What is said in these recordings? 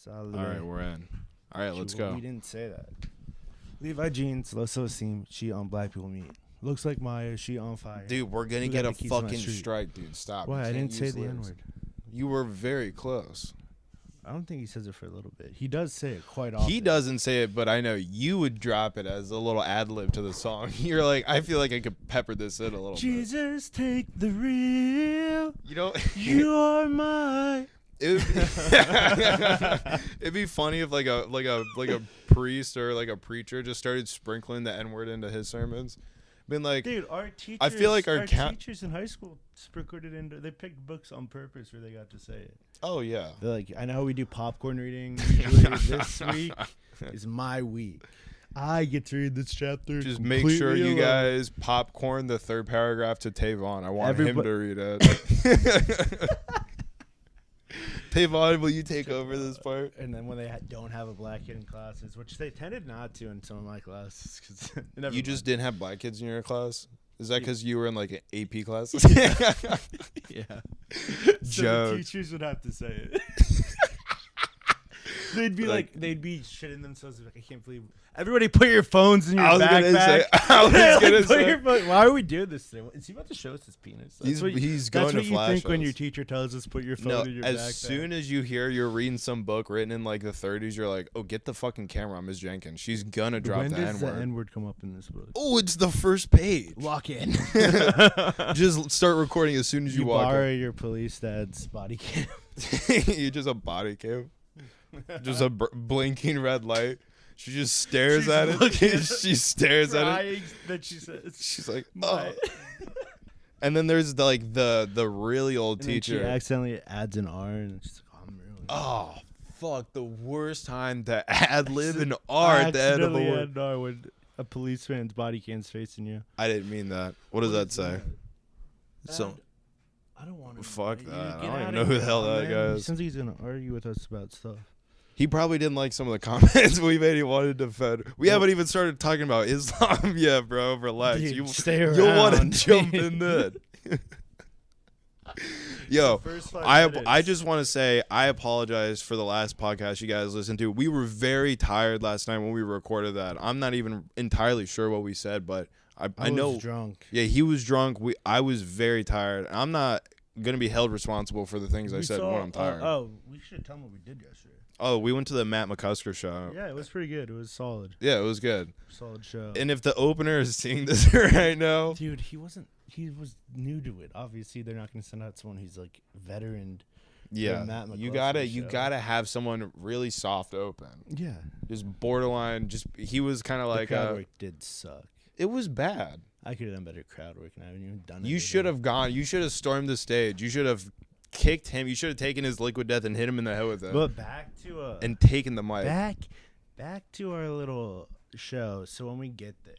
All right, we're in. All right, let's go. We didn't say that. Levi jeans, low self-esteem, cheat on black people meet. Looks like Maya, she on fire. Dude, we're going to get a fucking strike, dude. Stop. Why? I didn't say the N-word. You were very close. I don't think he says it for a little bit. He does say it quite often. He doesn't say it, but I know you would drop it as a little ad-lib to the song. You're like, I feel like I could pepper this in a little Jesus, take the real. You know, you are my. It'd be funny if like a priest or like a preacher just started sprinkling the N-word into his sermons. Been like, dude, our teachers. I feel like our teachers in high school sprinkled it into. They picked books on purpose where they got to say it. Oh yeah. They're like, I know we do popcorn reading. Usually this week is my week. I get to read this chapter. Just make sure you guys popcorn the third paragraph to Tavon. I want him to read it. Tavon, will you take over this part? And then when they don't have a black kid in classes, which they tended not to in some of my classes. Cause you just didn't have black kids in your class? Is that because you were in like an AP class? Yeah. So the teachers would have to say it. They'd be they'd be shitting themselves. Like, I can't believe everybody put your phones in your backpack. I was gonna say. Why are we doing this today? Is he about to show us his penis? He's going to flash. That's what you think when your teacher tells us put your phone in your backpack. As soon as you hear you're reading some book written in like the 30s, you're like, oh, get the fucking camera on Ms. Jenkins. She's gonna drop the N-word. When does the N-word come up in this book? Oh, it's the first page. Lock in. Just start recording as soon as you walk in. Borrow your police dad's body cam. You just a body cam. Just a blinking red light. She just stares at it. She stares at it. That she says. She's like, oh. And then there's the really old teacher. She accidentally adds an R, and she's like, oh, I'm really. Oh, fuck! The worst time to ad lib an R at the end of the word. Add an R when a policeman's body cam's facing you. I didn't mean that. What does that say? So. I don't want to. Fuck that. I don't even know who the hell that guy is. Since he's gonna argue with us about stuff. He probably didn't like some of the comments we made. He wanted to defend. We haven't even started talking about Islam yet, bro. Relax. Dude, stay around. You'll want to jump in then. Yo, I just want to say I apologize for the last podcast you guys listened to. We were very tired last night when we recorded that. I'm not even entirely sure what we said, but I know. Was drunk. Yeah, he was drunk. I was very tired. I'm not gonna be held responsible for the things I said when I'm tired. We should tell him what we did yesterday. Oh, we went to the Matt McCusker show. Yeah, it was pretty good. It was solid. Yeah, it was good. Solid show. And if the opener is seeing this right now, dude, he was new to it. Obviously, they're not going to send out someone who's like veteran. Yeah, Matt you gotta have someone really soft open. Yeah, just borderline. He was kind of like crowd work did suck. It was bad. I could have done better crowd work, and I haven't even done it. You should have gone. You should have stormed the stage. You should have kicked him. You should have taken his liquid death and hit him in the head with it. But back to and taken the mic. Back to our little show. So when we get there,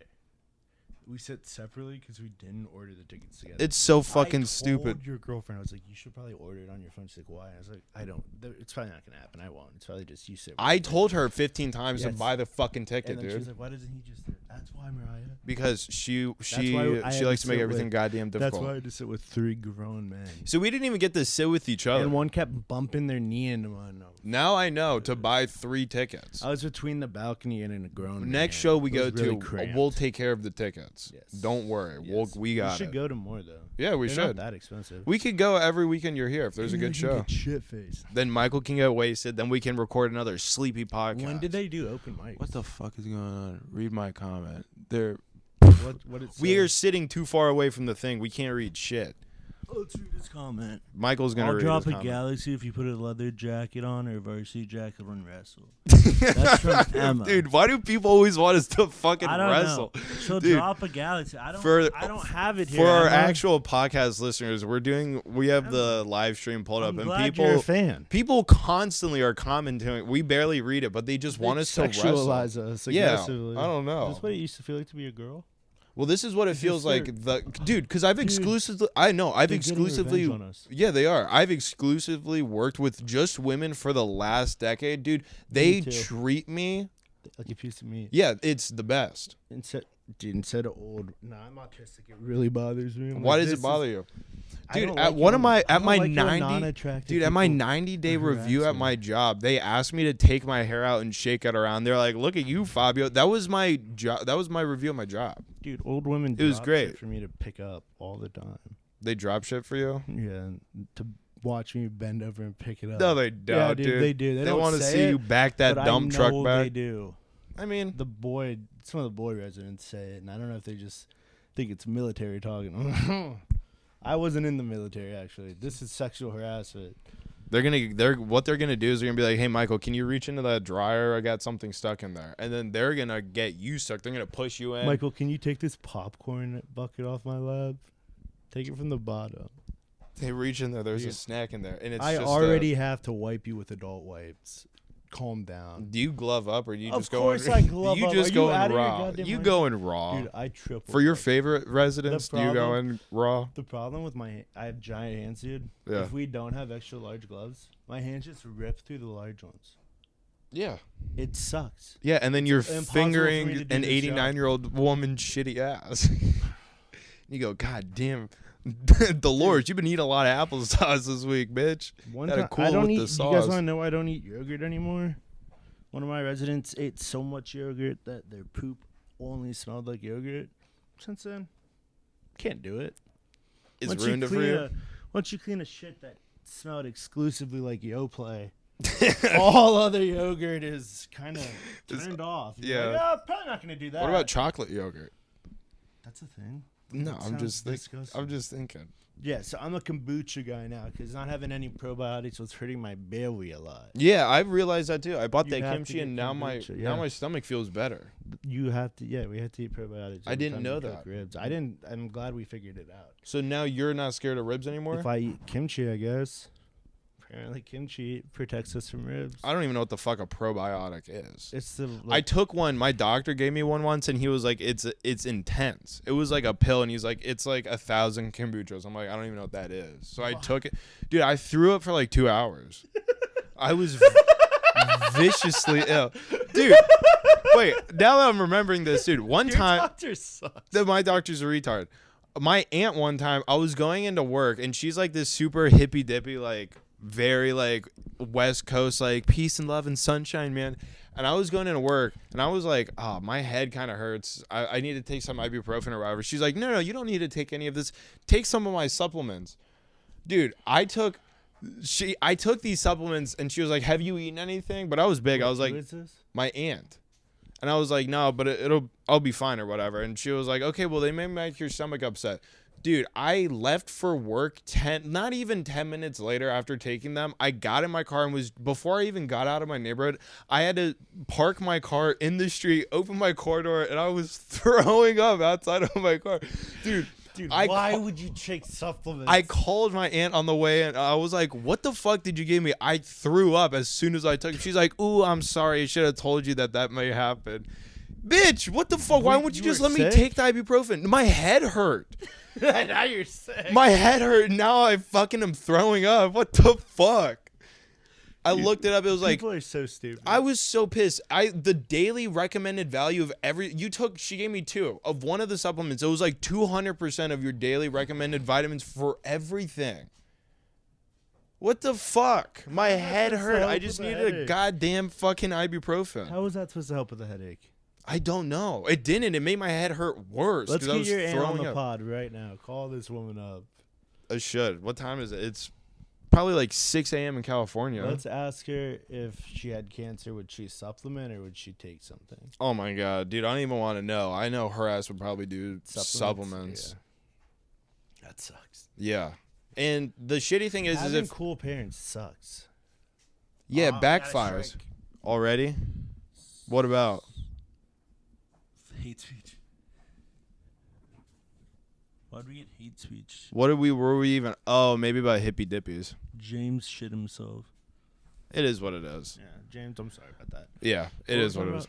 we sit separately because we didn't order the tickets together. It's so fucking stupid. I told your girlfriend, I was like, you should probably order it on your phone. She's like, why? I was like, I don't. It's probably not gonna happen. I won't. It's probably just you sit. I told her 15 times to buy the fucking ticket, and then dude. She was like, why doesn't he just? That's why, Mariah. Because she likes to make everything goddamn difficult. That's why I had to sit with 3 grown men. So we didn't even get to sit with each other. And one kept bumping their knee into one. Now I know to buy 3 tickets. I was between the balcony and a grown man. Next show we go to, cramped. we'll take care of the tickets. Yes. Don't worry. Yes. We got it. We should go to more, though. Yeah, we They're should. Not that expensive. We could go every weekend you're here if there's a good show. Get shit-faced. Then Michael can get wasted. Then we can record another sleepy podcast. When did they do open mics? What the fuck is going on? Read my comment. What it we are sitting too far away from the thing. We can't read shit. Let's read this comment. Michael's gonna read drop his a comment. galaxy if you put a leather jacket on or a varsity jacket when wrestle. That's from Emma. Dude, why do people always want us to fucking wrestle? She'll Dude, drop a galaxy. I don't have it here. For our Emma. actual podcast listeners, we have the live stream pulled up, and you're a fan. People constantly are commenting. We barely read it, but they just want us to sexualize us aggressively. Yeah, I don't know. Is this what it used to feel like to be a girl? Well, this is what it feels like. Dude, because I've exclusively yeah, they are. I've exclusively worked with just women for the last decade, dude. They treat me like a piece of meat. Yeah, it's the best. Dude, instead of old, I'm autistic. It really bothers me. Why does it bother you? Dude, at one of my at my 90-day review at my job, they asked me to take my hair out and shake it around. They're like, "Look at you, Fabio." That was my job. That was my review of my job. Dude, old women. It was great for me to pick up all the time. They drop shit for you. Yeah, to watch me bend over and pick it up. No, they don't. Yeah, dude. They do. They want to see you back that dump truck back. They do. I mean, some of the boy residents say it, and I don't know if they just think it's military talking. I wasn't in the military, actually. This is sexual harassment. What they're gonna do is they're gonna be like, "Hey, Michael, can you reach into that dryer? I got something stuck in there." And then they're gonna get you stuck. They're gonna push you in. Michael, can you take this popcorn bucket off my lap? Take it from the bottom. They reach in there. There's a snack in there, and it's. I already have to wipe you with adult wipes. Calm down. Do you glove up or do you just go? Of course, I glove up. You just go in raw. You go in raw. Dude, I triple. For your favorite residents, do you go in raw? The problem with I have giant hands, dude. Yeah. If we don't have extra large gloves, my hands just rip through the large ones. Yeah. It sucks. Yeah, and then you're fingering an 89-year-old woman's shitty ass. You go, God damn. Dolores, you've been eating a lot of applesauce this week, bitch. I don't eat. You guys want to know why I don't eat yogurt anymore? One of my residents ate so much yogurt that their poop only smelled like yogurt. Since then, can't do it. It's ruined it for you? Once you clean a shit that smelled exclusively like Yoplait, all other yogurt is kind of turned off. You're like, I'm probably not going to do that. What about chocolate yogurt? That's a thing. No, I'm just thinking. Yeah, so I'm a kombucha guy now because not having any probiotics was hurting my belly a lot. Yeah, I realized that too. I bought that kimchi and now my stomach feels better. You have to, we have to eat probiotics. I didn't know that. Ribs. I'm glad we figured it out. So now you're not scared of ribs anymore? If I eat kimchi, I guess. Apparently, kimchi protects us from ribs. I don't even know what the fuck a probiotic is. It's I took one. My doctor gave me one once, and he was like, "It's intense." It was like a pill, and he's like, "It's like 1,000 kombuchas." I'm like, I don't even know what that is. So I took it, dude. I threw up for like 2 hours. I was viciously ill, dude. Wait, now that I'm remembering this, dude. One time, doctor sucks. My doctor's a retard. My aunt one time, I was going into work, and she's like this super hippy dippy like. Very like West Coast, like peace and love and sunshine, man. And I was going into work and I was like, oh, my head kind of hurts. I need to take some ibuprofen or whatever. She's like, no, you don't need to take any of this. Take some of my supplements. Dude, I took these supplements and she was like, have you eaten anything? But I was big. I was like, who is this? My aunt. And I was like, no, but I'll be fine or whatever. And she was like, okay, well, they may make your stomach upset. Dude, I left for work not even 10 minutes later after taking them. I got in my car and before I even got out of my neighborhood, I had to park my car in the street, open my car door, and I was throwing up outside of my car. Dude, why would you take supplements? I called my aunt on the way and I was like, what the fuck did you give me? I threw up as soon as I took it. She's like, ooh, I'm sorry. I should have told you that may happen. Bitch, what the fuck? Why wouldn't you just let me take the ibuprofen? My head hurt. Now you're sick. My head hurt. Now I fucking am throwing up. What the fuck? I looked it up. It was like people are so stupid. I was so pissed. The daily recommended value of she gave me 2 of one of the supplements. It was like 200% of your daily recommended vitamins for everything. What the fuck? My head hurt. I just needed a goddamn fucking ibuprofen. How was that supposed to help with a headache? I don't know. It didn't. It made my head hurt worse. Let's get your aunt on the up. pod right now. Call this woman up. I should. What time is it? It's probably like 6 a.m. in California. Let's ask her if she had cancer. Would she supplement or would she take something? Oh, my God. Dude, I don't even want to know. I know her ass would probably do supplements. Yeah. That sucks. Yeah. And the shitty thing is having if cool parents sucks. Yeah, backfires. Already? What about? Hate speech. Why'd we get hate speech? Were we even? Oh, maybe about hippy dippies. James shit himself. It is what it is. Yeah, James, I'm sorry about that. Yeah, it is what it is.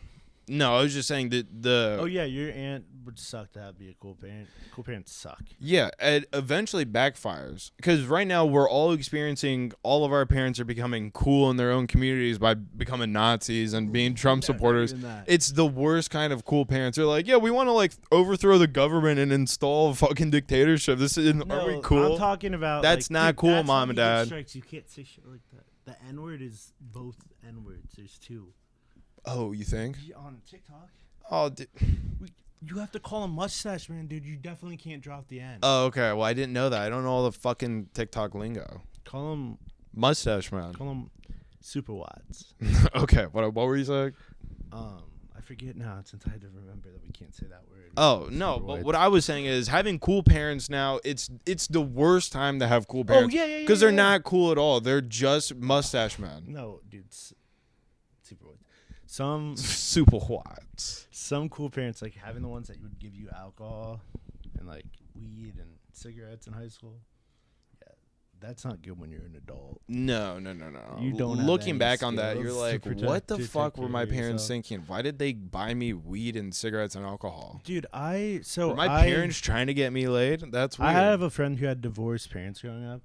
No, I was just saying that the. Oh yeah, your aunt would suck to be a cool parent. Cool parents suck. Yeah, it eventually backfires because right now we're all experiencing. All of our parents are becoming cool in their own communities by becoming Nazis and being Trump supporters. It's the worst kind of cool parents. They're like, yeah, we want to like overthrow the government and install a fucking dictatorship. This is are we cool? I'm talking about that's like, not cool, mom and dad. Strikes. You can't say shit like that. The N-word is both N-words. There's two. Oh, you think? On TikTok. Oh, you have to call him mustache man, dude. You definitely can't drop the N. Oh, okay. Well, I didn't know that. I don't know all the fucking TikTok lingo. Call him mustache man. Call him Super Watts. Okay. What were you saying? I forget now since I had to remember that we can't say that word. Oh no, but what I was saying is having cool parents now. It's the worst time to have cool parents. Oh yeah. Because they're not cool at all. They're just mustache men. No, dude. Super Watts. Some Super Watts. Some cool parents like having the ones that would give you alcohol and like weed and cigarettes in high school. Yeah, that's not good when you're an adult. No. You don't. Looking back on that, you're like, what the fuck were my parents thinking? Why did they buy me weed and cigarettes and alcohol? Dude, were my parents trying to get me laid? That's weird. I have a friend who had divorced parents growing up.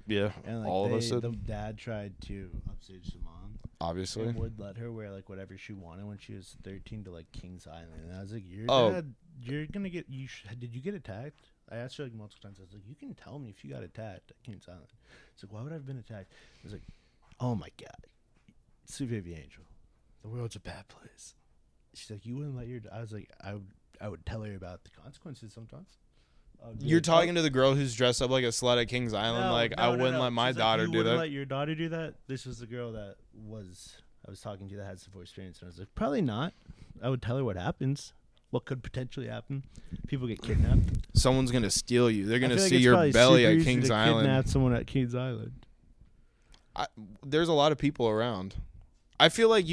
Yeah, and like all of us did. The dad tried to upstage the mom. Obviously, and would let her wear like whatever she wanted when she was 13 to like King's Island. And I was like, dad, you're gonna get. Did you get attacked? I asked her like multiple times. I was like, you can tell me if you got attacked at King's Island. It's like, why would I have been attacked? I was like, oh my god, sweet baby angel, the world's a bad place. She's like, you wouldn't let your. I was like, I would tell her about the consequences sometimes. You're talking to the girl who's dressed up like a slut at King's Island. I wouldn't let my daughter do that. You wouldn't let your daughter do that? This was the girl that I was talking to that had divorce experience. And I was like, probably not. I would tell her what happens. What could potentially happen. People get kidnapped. Someone's going to steal you. They're going to see your belly at King's Island. Kidnap someone at King's Island. There's a lot of people around. I feel like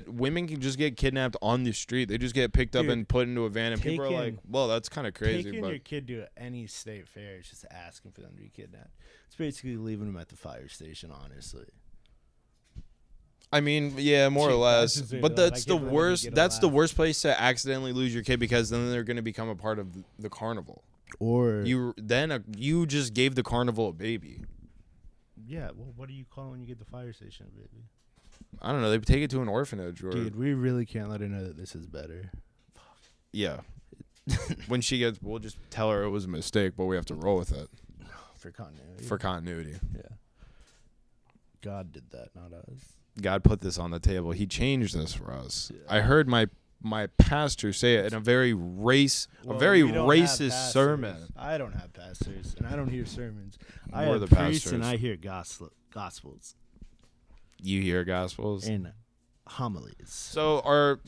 women can just get kidnapped on the street. They just get picked up and put into a van, and people are like, well, that's kind of crazy. Taking your kid to any state fair is just asking for them to be kidnapped. It's basically leaving them at the fire station, honestly. I mean, yeah, more or less. But that's the worst. That's the worst place to accidentally lose your kid, because then they're going to become a part of the carnival. Or you just gave the carnival a baby. Yeah, well, what do you call when you get the fire station, baby? I don't know. They take it to an orphanage. Dude, we really can't let her know that this is better. Fuck. Yeah. When she gets, we'll just tell her it was a mistake, but we have to roll with it. For continuity. Yeah. God did that, not us. God put this on the table. He changed this for us. Yeah. I heard my pastor say it in a very racist sermon. I don't have pastors, and I don't hear sermons. I have the priests, and I hear gospels. You hear gospels and homilies. So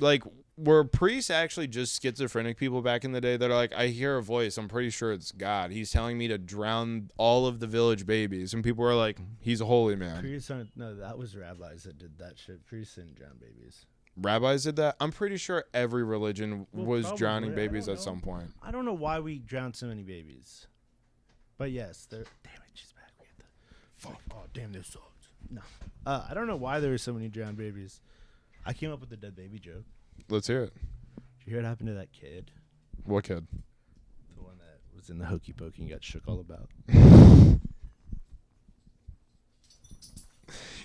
were priests actually just schizophrenic people back in the day that are like, I hear a voice, I'm pretty sure it's God, he's telling me to drown all of the village babies, and people are like, he's a holy man? Priests aren't. No, that was rabbis that did that shit. Priests didn't drown babies. Rabbis did that? I'm pretty sure every religion was drowning babies at some point. I don't know why we drowned so many babies, but yes, they're. Damn it, she's back. We have to. Fuck. Oh damn, this sucks. No. I don't know why there were so many drowned babies. I came up with the dead baby joke. Let's hear it. Did you hear what happened to that kid? What kid? The one that was in the hokey pokey and got shook all about.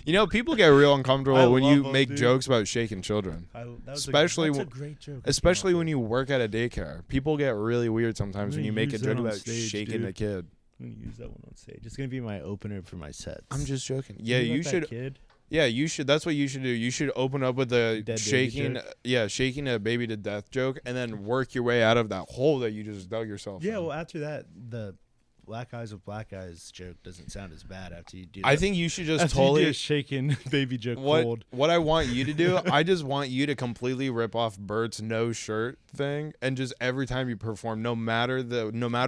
You know, people get real uncomfortable when you make jokes about shaking children. That's a great joke. Especially when you work at a daycare. People get really weird sometimes when you make a joke about shaking a kid. I'm going to use that one on stage. It's going to be my opener for my sets. I'm just joking. Yeah, you should. Kid? Yeah, you should. That's what you should do. You should open up with a shaking a baby to death joke, and then work your way out of that hole that you just dug yourself. Yeah, well, after that, the black eyes with black eyes joke doesn't sound as bad after you do that. I think you should just totally a shaking baby joke cold. What I want you to do, I just want you to completely rip off Bert's no shirt thing, and just every time you perform, no matter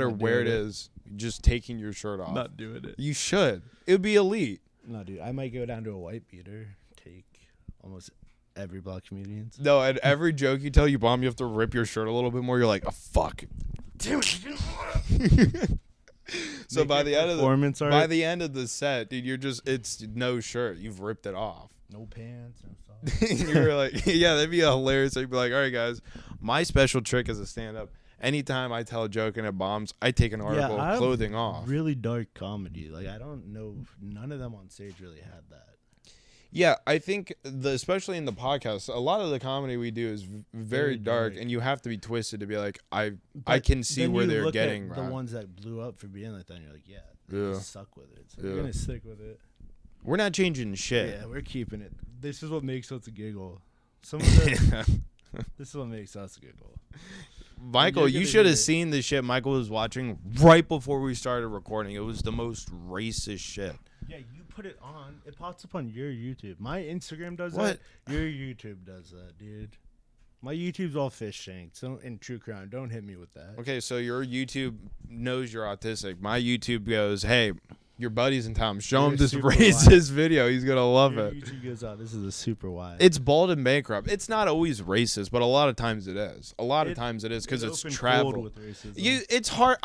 where it is, just taking your shirt off. Not doing it. You should. It would be elite. No, dude. I might go down to a white beater. Take almost every black comedian's. No, and every joke you tell you bomb, you have to rip your shirt a little bit more. You're like, oh, fuck. Damn it. So by the end of the set, dude, it's no shirt. You've ripped it off. No pants, no socks. You were like, yeah, that'd be hilarious. I'd be like, all right, guys, my special trick as a stand-up, anytime I tell a joke and it bombs, I take an article of clothing off. Really dark comedy. Like, I don't know. None of them on stage really had that. Yeah, I think, especially in the podcast, a lot of the comedy we do is very dark, and you have to be twisted to be like, I can see where they're getting the ones that blew up for being like that, and you're like, yeah, suck with it. So we're going to stick with it. We're not changing shit. Yeah, we're keeping it. This is what makes us giggle. Some of the, this is what makes us giggle. Michael, you should have seen the shit Michael was watching right before we started recording. It was the most racist shit. Yeah, you put it on. It pops up on your YouTube. My Instagram does that. Your YouTube does that, dude. My YouTube's all fish shanked. So in true crime, don't hit me with that. Okay, so your YouTube knows you're autistic. My YouTube goes, hey, your buddy's in town. Show him this racist video. He's going to love it. YouTube goes, oh, this is a super wide. It's bald and bankrupt. It's not always racist, but a lot of times it is. A lot of times it is because it's travel. With racism. It's hard.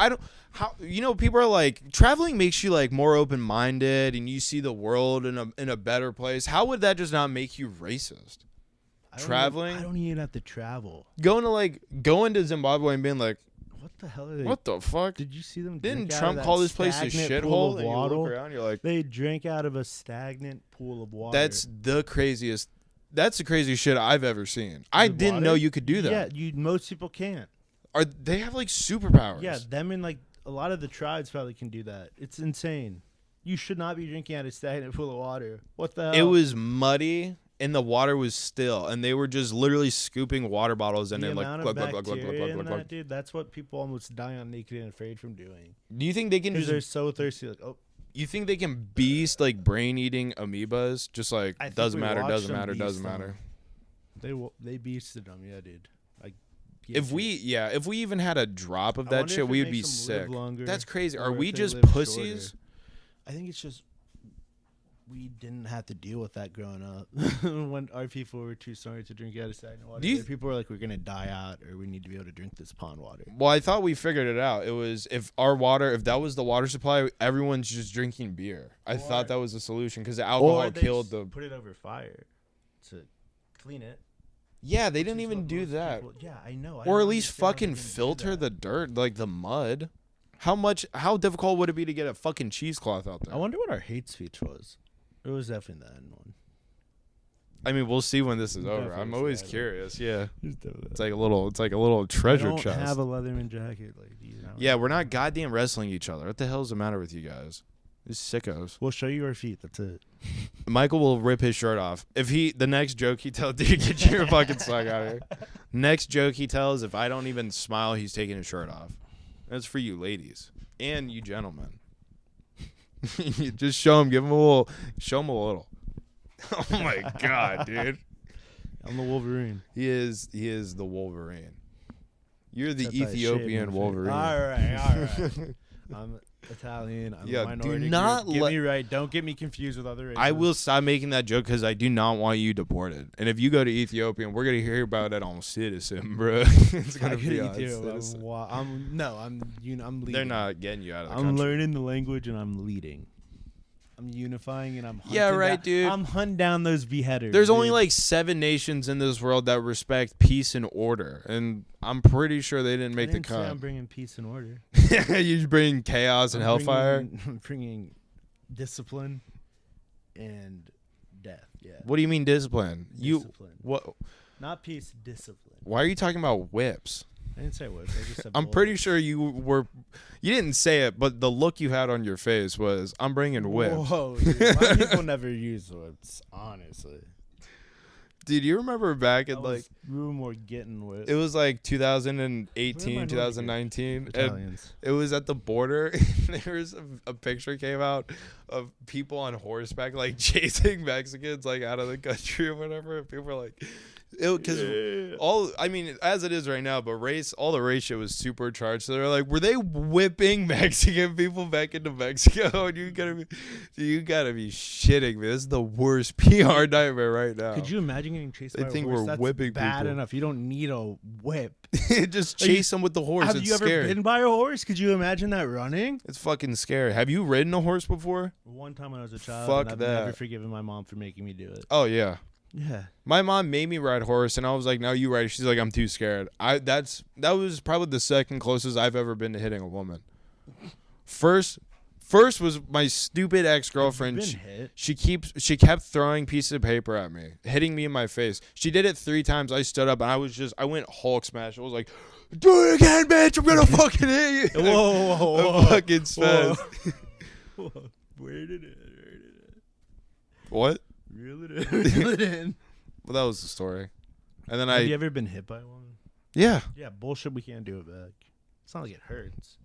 People are like, traveling makes you like more open-minded and you see the world in a better place. How would that just not make you racist? Traveling? I don't even have to travel. Going to Zimbabwe and being like, what the hell are they? What the fuck? Did you see them? Didn't Trump call this place a shithole? And you look around, you're like, they drank out of a stagnant pool of water. That's the craziest shit I've ever seen. I didn't know you could do that. Yeah, most people can't. They have like superpowers? Yeah, them and like a lot of the tribes probably can do that. It's insane. You should not be drinking out of a stagnant pool of water. What the hell? It was muddy. And the water was still, and they were just literally scooping water bottles and then like glug, glug, glug, glug, glug, glug. Dude, that's what people almost die on Naked and Afraid from doing. Do you think they can? Because they're so thirsty. Like, oh. You think they can beast like brain-eating amoebas? Just like doesn't matter. They beasted them, yeah, dude. If we even had a drop of that shit, we would be sick. That's crazy. Are we just pussies? Shorter. I think it's just. We didn't have to deal with that growing up when our people were too sorry to drink out of stagnant water. People were like, we're going to die out or we need to be able to drink this pond water. Well, I thought we figured it out. It was if that was the water supply, everyone's just drinking beer. I thought that was the solution because the alcohol killed the... Put it over fire to clean it. Yeah, they didn't even do that. Yeah, I know. Or at least fucking filter the dirt, like the mud. How difficult would it be to get a fucking cheesecloth out there? I wonder what our hate speech was. It was definitely the end one. I mean, we'll see when this is over. I'm always curious. Yeah, it's like a little treasure chest. I don't have a Leatherman jacket, like yeah, we're not goddamn wrestling each other. What the hell's the matter with you guys? These sickos. We'll show you our feet. That's it. Michael will rip his shirt off the next joke he tells. Dude, get your fucking swag out of here. Next joke he tells, if I don't even smile, he's taking his shirt off. That's for you ladies and you gentlemen. Just show him a little. Oh my god, dude! I'm the Wolverine. He is the Wolverine. You're the Ethiopian Wolverine. All right. I'm Italian. I'm a minority. Do not get me right. Don't get me confused with other races. I will stop making that joke because I do not want you deported. And if you go to Ethiopia, we're gonna hear about that on Citizen, bro. It's gonna be on Citizen. I'm leading. They're not getting you out of the country. I'm learning the language and I'm leading. I'm unifying and I'm hunting dude. I'm hunting down those beheaders. There's only like 7 nations in this world that respect peace and order, and I'm pretty sure they didn't make the cut. I'm bringing peace and order. You bring chaos and hellfire. I'm bringing discipline and death. Yeah. What do you mean discipline? Discipline. What? Not peace, discipline. Why are you talking about whips? I didn't say whips. I just said I'm pretty sure you didn't say it, but the look you had on your face was, I'm bringing whips. Whoa, dude. My people never use whips, honestly. Dude, you remember back in like... We were more getting whips. It was like 2018, 2019. Italians. And it was at the border. There was a picture came out of people on horseback like chasing Mexicans like out of the country or whatever. And people were like... Because as it is right now, but all the race shit was supercharged. So they're like, were they whipping Mexican people back into Mexico? And you gotta be shitting me. This is the worst PR nightmare right now. Could you imagine getting chased by a horse? They think we're whipping bad people. Enough. You don't need a whip. Just chase them with the horse. Have you ever ridden by a horse? Could you imagine that running? It's fucking scary. Have you ridden a horse before? One time when I was a child. Fuck and I've never forgiven my mom for making me do it. Oh yeah. Yeah. My mom made me ride horse, and I was like, "No, you ride." She's like, "I'm too scared." That was probably the second closest I've ever been to hitting a woman. First was my stupid ex-girlfriend. She kept throwing pieces of paper at me, hitting me in my face. She did it 3 times. I stood up and I went Hulk smash. I was like, "Do it again, bitch! I'm gonna fucking hit you!" Whoa. Fucking spaz. Where did it? What? Reel it in. Well, that was the story. And then Have you ever been hit by one? Yeah. Yeah, bullshit. We can't do it back. It's not like it hurts.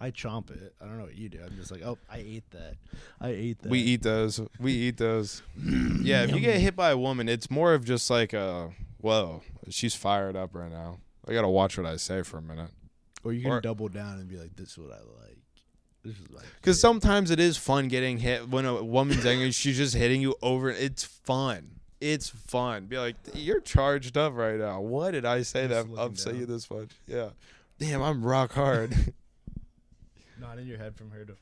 I chomp it. I don't know what you do. I'm just like, oh, I ate that. We eat those. Yeah, if you get hit by a woman, it's more of just like whoa, she's fired up right now. I gotta watch what I say for a minute. Or you can double down and be like, this is what I like. Because sometimes it is fun getting hit when a woman's angry. She's just hitting you over. It's fun. Be like, you're charged up right now. What did I say that upset you this much? Yeah. Damn, I'm rock hard. Not in your head from her to.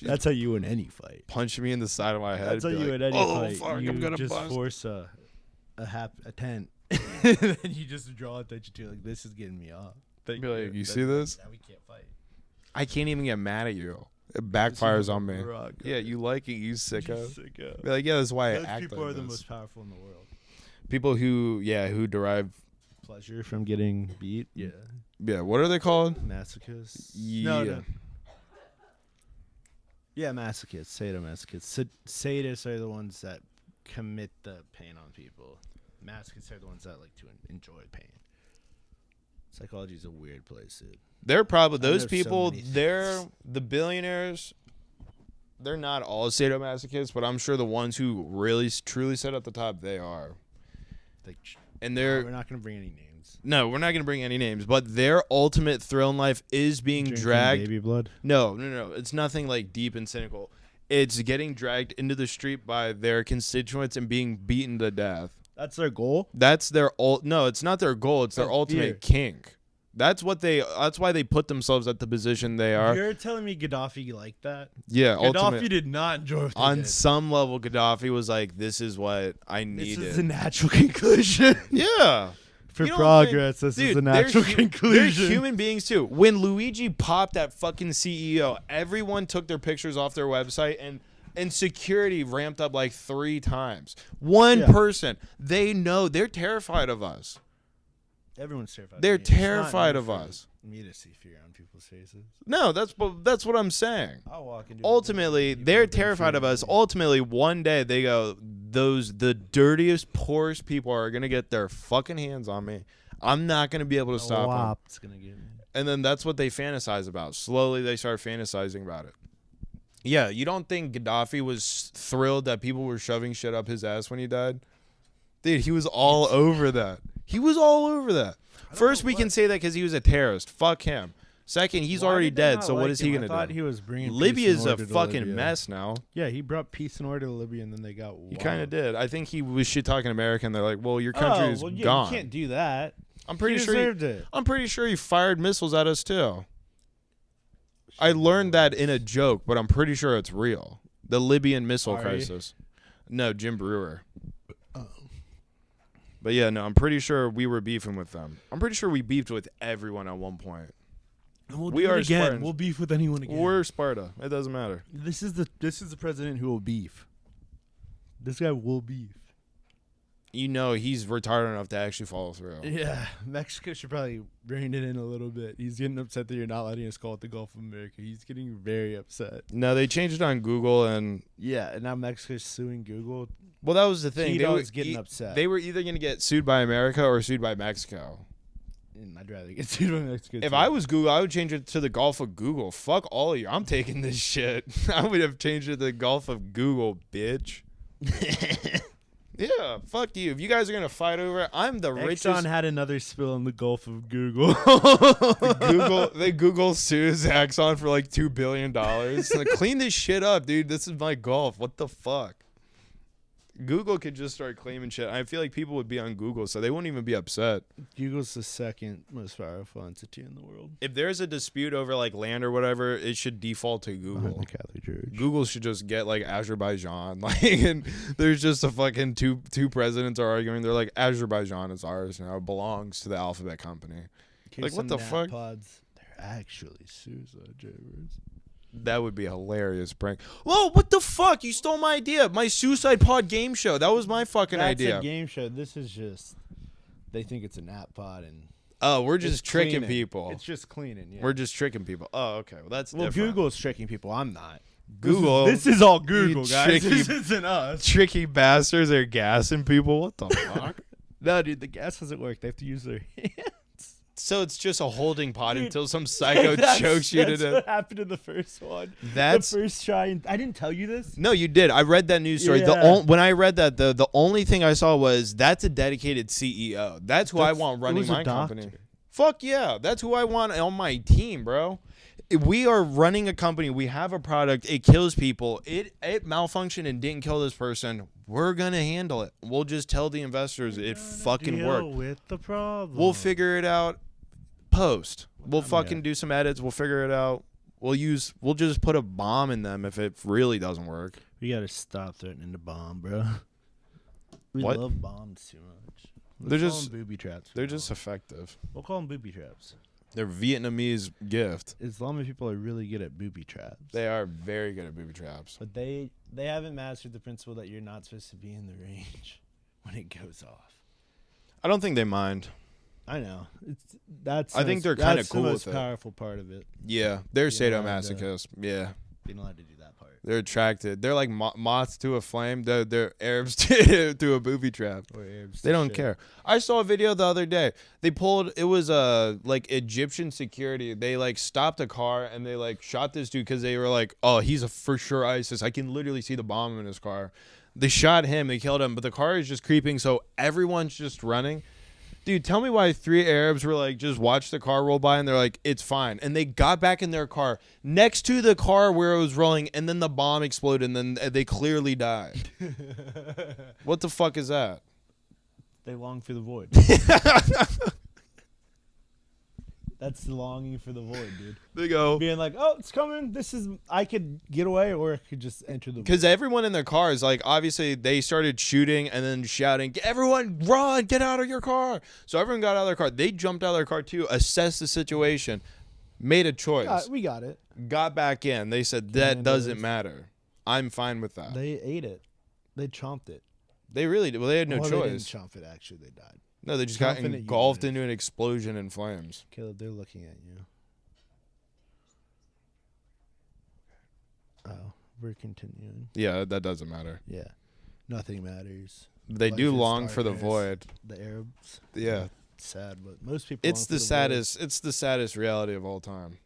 That's how you win any fight. Punch me in the side of my head. That's how you win any fight. Fuck, you I'm gonna just bust. Force a tent. And then you just draw attention to like, this is getting me off. Be like, you see this? We can't fight. I can't even get mad at you. It backfires on me. Yeah, you like it, you sicko. Be like, yeah, that's why I act people like are the this. most powerful in the world. People who derive pleasure from getting beat. Yeah. Yeah, what are they called? Masochists. Yeah. No. Yeah, masochists. Sadomasochists. Sadists are the ones that commit the pain on people. Masochists are the ones that like to enjoy pain. Psychology is a weird place, dude. They're probably those people. They're the billionaires. They're not all sadomasochists, but I'm sure the ones who really truly sit at the top, they are. And we're not going to bring any names. No, we're not going to bring any names. But their ultimate thrill in life is being dragged. Baby blood. No. It's nothing like deep and cynical. It's getting dragged into the street by their constituents and being beaten to death. That's their goal? That's their no, it's not their goal, it's their ultimate kink. That's why they put themselves at the position they are. You're telling me Gaddafi liked that? Yeah, Gaddafi did not enjoy it. On some level, Gaddafi was like, this is what I needed. This is the natural conclusion. Yeah. For progress, this is the natural conclusion. They're human beings too. When Luigi popped that fucking CEO, everyone took their pictures off their website and security ramped up like 3 times. One person. They know. They're terrified of us. Everyone's terrified. They're terrified of us. Me to see fear on people's faces. No, that's what I'm saying. I'll walk into. Ultimately, they're terrified of us. Ultimately, one day they go, the dirtiest, poorest people are gonna get their fucking hands on me. I'm not gonna be able to stop them. It's gonna get me. And then that's what they fantasize about. Slowly, they start fantasizing about it. Yeah, you don't think Gaddafi was thrilled that people were shoving shit up his ass when he died? Dude, he was all over that. First, we can say that because he was a terrorist. Fuck him. Second, he's already dead, so what is he going to do? He was bringing Libya's a fucking mess now. Yeah, he brought peace and order to Libya, and then they got wild. He kind of did. I think he was shit-talking America, and they're like, well, your country is gone. You can't do that. I'm pretty sure deserved it. I'm pretty sure he fired missiles at us, too. I learned that in a joke, but I'm pretty sure it's real. The Libyan missile crisis. No, Jim Brewer. But yeah, no, I'm pretty sure we were beefing with them. I'm pretty sure we beefed with everyone at one point. And we'll do it again. Spartans. We'll beef with anyone again. We're Sparta. It doesn't matter. This is the president who will beef. This guy will beef. You know he's retarded enough to actually follow through. Yeah, Mexico should probably rein it in a little bit. He's getting upset that you're not letting us call it the Gulf of America. He's getting very upset. No, they changed it on Google and and now Mexico's suing Google. Well, that was the thing. They were getting upset. They were either going to get sued by America or sued by Mexico. And I'd rather get sued by Mexico. If I was Google, I would change it to the Gulf of Google. Fuck all of you. I'm taking this shit. I would have changed it to the Gulf of Google, bitch. Yeah, fuck you. If you guys are gonna fight over it, I'm the richest. Exxon had another spill in the Gulf of Google. Google sues Exxon for like $2 billion. Like, clean this shit up, dude. This is my Gulf. What the fuck? Google could just start claiming shit. I feel like people would be on Google, so they wouldn't even be upset. Google's the second most powerful entity in the world. If there's a dispute over like land or whatever, it should default to Google. The Catholic Church. Google should just get like Azerbaijan. Like, and there's just a fucking two presidents are arguing. They're like, Azerbaijan is ours now. It belongs to the Alphabet company. Like, what the fuck? Pods, they're actually suicide jailbirds. That would be a hilarious prank. Whoa, what the fuck? You stole my idea. My Suicide Pod game show. That was my fucking idea. That's a game show. This is just, they think it's a nap pod and. Oh, we're just tricking cleaning. people. It's just cleaning. Yeah. We're just tricking people. Oh, okay. Well, that's different. Google's tricking people. I'm not. Google. This is all Google, guys. Tricky, this isn't us. Tricky bastards. They're gassing people. What the fuck? No, dude, the gas doesn't work. They have to use their hands. So it's just a holding pod until some psycho chokes you to death. That's what happened in the first one. The first try. I didn't tell you this. No, you did. I read that news story. Yeah. When I read that, the only thing I saw was that's a dedicated CEO. That's who I want running my company. Fuck yeah. That's who I want on my team, bro. If we are running a company. We have a product. It kills people. It malfunctioned and didn't kill this person. We're going to handle it. We'll just tell the investors it fucking worked. Deal with the problem. We'll figure it out. Post. We'll fucking do some edits. We'll figure it out. We'll just put a bomb in them if it really doesn't work. We gotta stop threatening to bomb, bro. We love bombs too much. They're just booby traps. They're just effective. We'll call them booby traps. They're Vietnamese gift. Islamic people are really good at booby traps. They are very good at booby traps. But they haven't mastered the principle that you're not supposed to be in the range when it goes off. I don't think they mind. I know. I think they're kind of cool with it. That's the most powerful part of it. Yeah, they're sadomasochists. Yeah. You're not allowed to do that part. They're attracted. They're like moths to a flame. They're Arabs to a booby trap. Or Arabs. They don't care. I saw a video the other day. They pulled. It was like Egyptian security. They like stopped a car and they like shot this dude because they were like, oh, he's for sure ISIS. I can literally see the bomb in his car. They shot him. They killed him. But the car is just creeping. So everyone's just running. Dude, tell me why 3 Arabs were like, just watch the car roll by and they're like, it's fine. And they got back in their car next to the car where it was rolling and then the bomb exploded and then they clearly died. What the fuck is that? They long for the void. That's the longing for the void, dude. They go. Being like, oh, it's coming. I could get away or I could just enter the void. Because everyone in their cars, like, obviously they started shooting and then shouting, everyone run, get out of your car. So everyone got out of their car. They jumped out of their car too, assessed the situation, made a choice. We got it. Got back in. They said, that doesn't matter. I'm fine with that. They ate it. They chomped it. They really did. Well, they had no choice. They didn't chomp it, actually. They died. No, they just got engulfed into an explosion in flames. Caleb, they're looking at you. Oh, we're continuing. Yeah, that doesn't matter. Yeah. Nothing matters. They do long for the void. The Arabs. Yeah. Sad, but most people It's the saddest saddest reality of all time.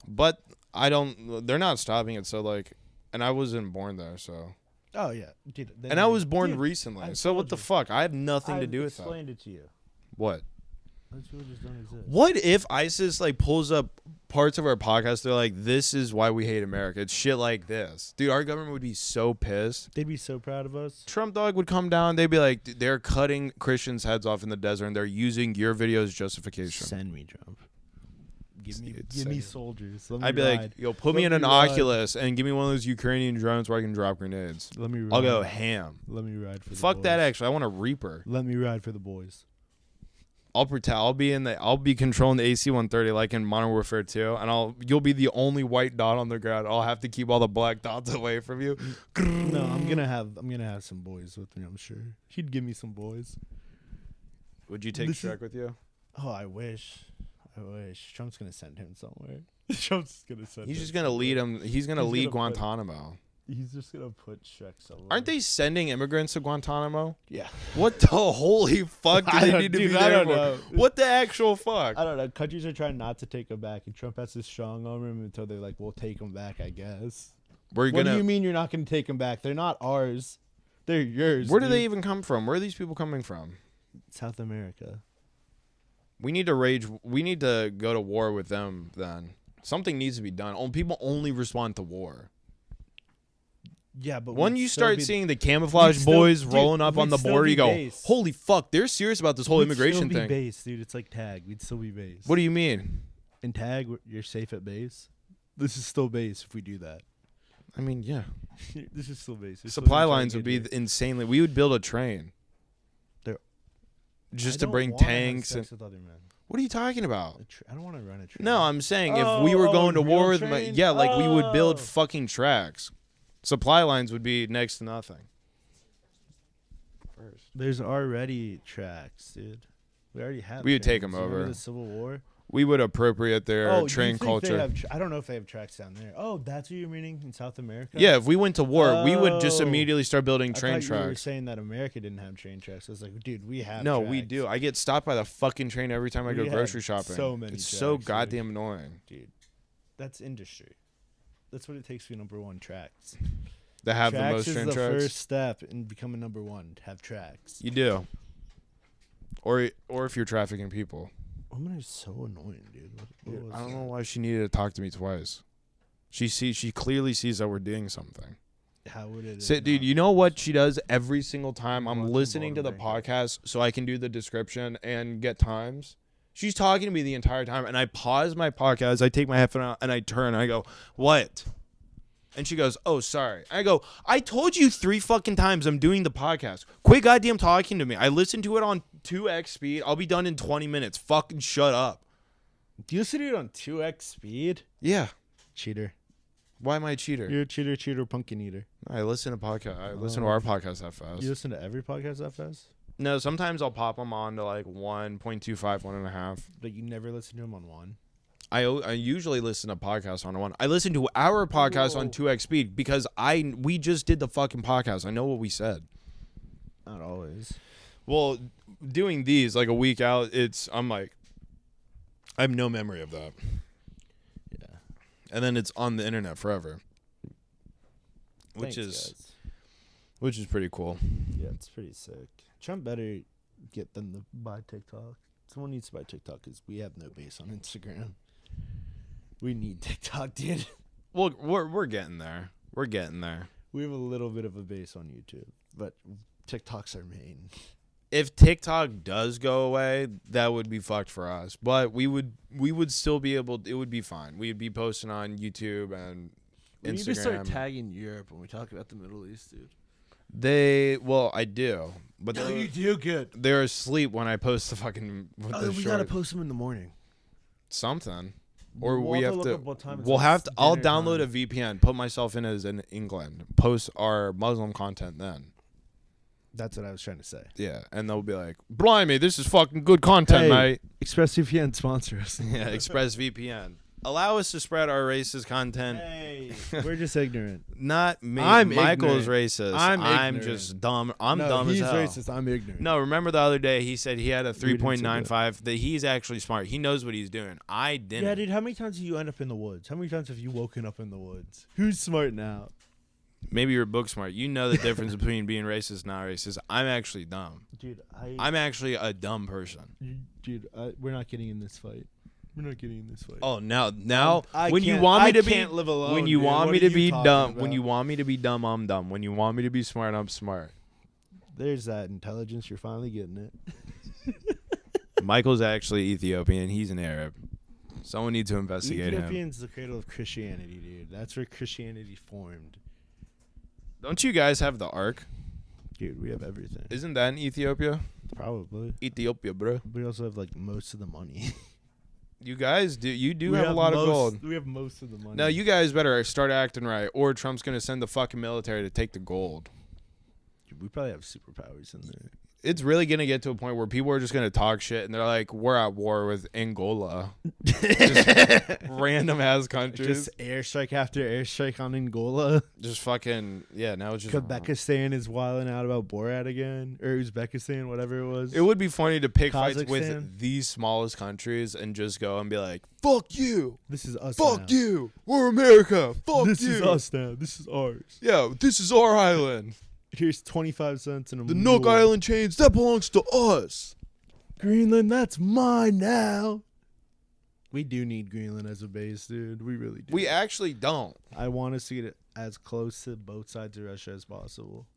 But they're not stopping it, so like, and I wasn't born there, so. Oh yeah, dude, and I was born recently, so what the fuck? I have nothing to do with that. I explained it to you. What? Those people just don't exist. What if ISIS like pulls up parts of our podcast? They're like, "This is why we hate America. It's shit like this, dude." Our government would be so pissed. They'd be so proud of us. Trump dog would come down. They'd be like, "They're cutting Christians' heads off in the desert, and they're using your video as justification." Send me, Trump. Give me soldiers. I'd be like, yo, put me in an Oculus and give me one of those Ukrainian drones where I can drop grenades. Let me ride. I'll go ham. Let me ride for the boys. Fuck that, actually. I want a Reaper. Let me ride for the boys. I'll pretend I'll be controlling the AC-130 like in Modern Warfare 2, and you'll be the only white dot on the ground. I'll have to keep all the black dots away from you. No, I'm gonna have some boys with me, I'm sure. He'd give me some boys. Would you take Shrek with you? Oh, I wish. Trump's gonna send him somewhere. Trump's gonna send. He's just gonna lead him. He's gonna lead Guantanamo. He's just gonna put Shrek somewhere. Aren't they sending immigrants to Guantanamo? Yeah. What the holy fuck do they need to be there for? Know. What the actual fuck? I don't know. Countries are trying not to take them back, and Trump has this strong arm him until they're like, "We'll take them back." I guess. What do you mean you're not gonna take them back? They're not ours. They're yours. Where do they even come from? Where are these people coming from? South America. We need to go to war with them then. Something needs to be done. People only respond to war. Yeah, but when you start seeing the camouflage boys rolling up on the border, you go, base. holy fuck, they're serious about this whole immigration thing. We'd still be base, dude. It's like tag. We'd still be base. What do you mean? In tag, you're safe at base. This is still base if we do that. I mean, yeah. This is still base. Supply lines would be insanely. We would build a train. Just to bring tanks. And what are you talking about? I don't want to run a train. No, I'm saying if we were going to war with them, yeah, like we would build fucking tracks. Supply lines would be next to nothing. There's already tracks, dude. We already have. We would take them over. The Civil War. We would appropriate their train culture. I don't know if they have tracks down there. Oh, that's what you're meaning in South America? Yeah, if we went to war, we would just immediately start building train tracks. You were saying that America didn't have train tracks. I was like, dude, we have No, tracks. We do. I get stopped by the fucking train every time I go grocery shopping. So many It's tracks, so goddamn annoying. Dude, that's industry. That's what it takes to be number one, tracks. To have the most tracks train is the tracks? first step in becoming number one, to have tracks. You do. Or if you're trafficking people. Woman is so annoying, dude. I don't know why she needed to talk to me twice. She clearly sees that we're doing something. How would it? Dude, you know what she does every single time I'm listening to the podcast so I can do the description and get times? She's talking to me the entire time, and I pause my podcast, I take my headphone out, and I turn, and I go, what? And she goes, oh, sorry. I go, I told you 3 fucking times I'm doing the podcast. Quit goddamn talking to me. I listened to it on 2x speed. I'll be done in 20 minutes. Fucking shut up. Do you listen to it on 2x speed? Yeah. Cheater. Why am I a cheater? You're a cheater, pumpkin eater. I listen to podcast. I listen to our podcast that fast. You listen to every podcast that fast? No, sometimes I'll pop them on to like 1.25, 1.5. But you never listen to them on 1? I usually listen to podcasts on 1. I listen to our podcast on 2x speed because we just did the fucking podcast. I know what we said. Not always. Well, doing these like a week out, I'm like, I have no memory of that. Yeah. And then it's on the internet forever. Which is pretty cool. Yeah, it's pretty sick. Trump better get them to buy TikTok. Someone needs to buy TikTok because we have no base on Instagram. We need TikTok, dude. Well, we're getting there. We're getting there. We have a little bit of a base on YouTube, but TikTok's our main. If TikTok does go away, that would be fucked for us. But we would still be able. It would be fine. We'd be posting on YouTube and Instagram. We need to start tagging Europe when we talk about the Middle East, dude. I do. But no, you do good. They're asleep when I post the fucking. We gotta post them in the morning. Something. Or we have to. We'll have to. I'll download a VPN, put myself in as in England, post our Muslim content then. That's what I was trying to say. Yeah, and they'll be like, "Blimey, this is fucking good content, mate." ExpressVPN sponsor us. Yeah, ExpressVPN. Allow us to spread our racist content. Hey, we're just ignorant. Not me. I'm Michael's ignorant. racist. I'm just dumb. I'm dumb as hell. He's racist. I'm ignorant. No, remember the other day he said he had a 3.95. That he's actually smart. He knows what he's doing. I didn't. Yeah, dude. How many times have you end up in the woods? How many times have you woken up in the woods? Who's smart now? Maybe you're book smart. You know the difference between being racist and not racist. I'm actually dumb. Dude, I'm actually a dumb person. Dude, we're not getting in this fight. We're not getting in this fight. Oh, now when you want me to be live alone, when you dude. want What me are to be you dumb, talking when you about? want me to be dumb, I'm dumb. When you want me to be smart, I'm smart. There's that intelligence. You're finally getting it. Michael's actually Ethiopian. He's an Arab. Someone needs to investigate him. Ethiopian's the cradle of Christianity, dude. That's where Christianity formed. Don't you guys have the Ark? Dude, we have everything. Isn't that in Ethiopia? Probably. Ethiopia, bro. We also have like most of the money. You guys do. You do have a lot of gold. We have most of the money. Now you guys better start acting right, or Trump's gonna send the fucking military to take the gold. Dude, we probably have superpowers in there. It's really gonna get to a point where people are just gonna talk shit, and they're like, "We're at war with Angola." Just random ass countries. Just airstrike after airstrike on Angola. Just fucking Now it's just Uzbekistan is wilding out about Borat again, or Uzbekistan, whatever it was. It would be funny to pick fights Kazakhstan. with the smallest countries and just go and be like, "Fuck you, This is us. fuck now. you, we're America, fuck This you." is us now. This is ours. Yeah, this is our island. Here's 25 cents in a The Nook Island chains, that belongs to us. Greenland, that's mine now. We do need Greenland as a base, dude. We really do. We actually don't. I want us to get it as close to both sides of Russia as possible.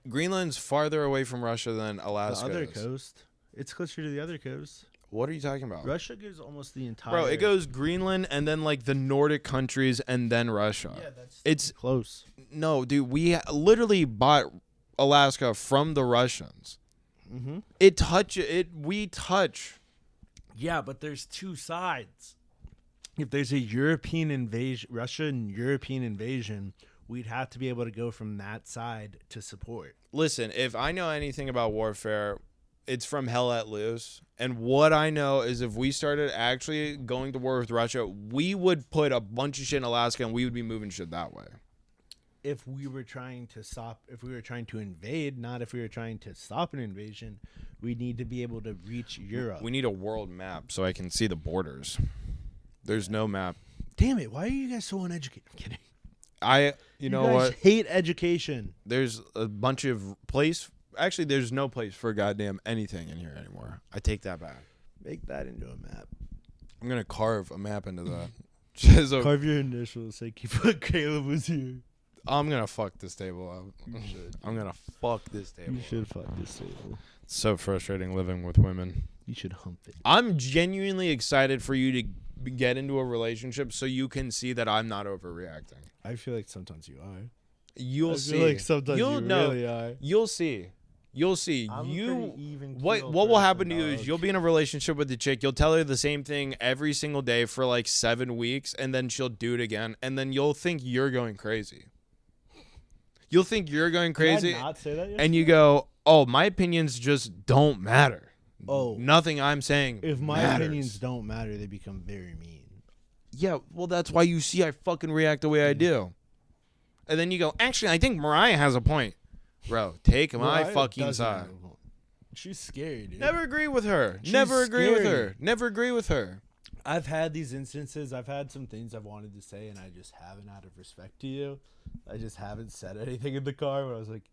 Greenland's farther away from Russia than Alaska. The other coast. It's closer to the other coast. What are you talking about? Russia gives almost the entire... Bro, it goes Greenland and then like the Nordic countries and then Russia. Yeah, that's it's close. No, dude, we literally bought Alaska from the Russians. Mm-hmm. We touch. Yeah, but there's two sides. If there's a European invasion, Russian European invasion, we'd have to be able to go from that side to support. Listen, if I know anything about warfare, it's from Hell Let Loose. And what I know is if we started actually going to war with Russia, we would put a bunch of shit in Alaska and we would be moving shit that way. If we were trying to invade, not if we were trying to stop an invasion, we need to be able to reach Europe. We need a world map so I can see the borders. There's no map. Damn it, why are you guys so uneducated? I'm kidding. You know what? Hate education. There's a bunch of Actually, there's no place for goddamn anything in here anymore. I take that back. Make that into a map. I'm going to carve a map into that. Carve your initials. Say, keep Caleb was here. I'm going to fuck this table up. I'm going to fuck this table. You should fuck this table. It's so frustrating living with women. You should hump it. I'm genuinely excited for you to get into a relationship so you can see that I'm not overreacting. I feel like sometimes you are. You'll see. I feel like sometimes you really are. You'll see. You'll see. What will happen to you is you'll be in a relationship with the chick. You'll tell her the same thing every single day for like 7 weeks, and then she'll do it again, and then you'll think you're going crazy. You'll think you're going crazy, Did I not say that yesterday? And you go, "Oh, my opinions just don't matter. Oh, nothing I'm saying. If my matters. opinions don't matter, they become very mean." Yeah, well, that's why you see I fucking react the way I do. And then you go, "Actually, I think Mariah has a point." Bro, take my fucking side. She's scary, dude. Never agree with her. Never agree with her. I've had these instances. I've had some things I've wanted to say, and I just haven't out of respect to you. I just haven't said anything in the car where I was like,